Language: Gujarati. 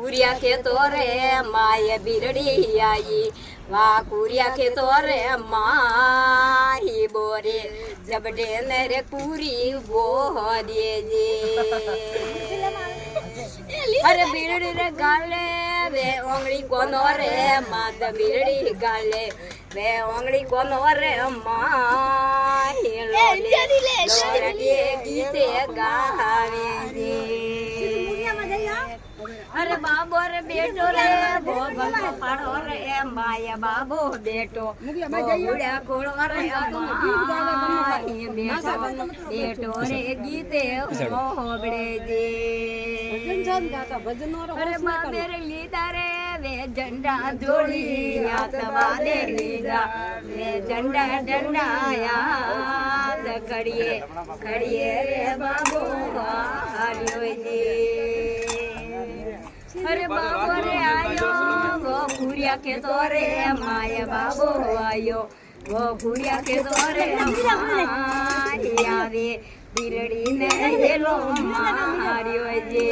કુરિયા ખેતો રે માય બિરડી આઈ વા કુરિયા ખેતો રે માહી બોરે જબડે ને રે કુરી બોહ દેજે અરે બિરડી રે ગાલે વે ઓંગળી કોનો રે માત બિરડી ગાલે વે ઓંગળી કોનો રે માહી લોરે ગીતે ગાવે જે અરે બાબો રે બેટો રે ભોગલ પાડો રે માયા બાબો બેટો બોડા ખોળો રે બેટો રે ગીતે હોબડે જે અરે બાબે રે લીધા રે વે ઝંડા જોડી હાથવા દે લીધા વે ઝંડા દંડાયા ખડીએ ખડીએ રે બાબો હાલ્યો જે અરે બાબો રે આયો ગો કુરિયા ખેતો રે માયા બાબો આયો ગો કુરિયા ખેતો રે આવે બિરડી ને હેલો માર્યો જે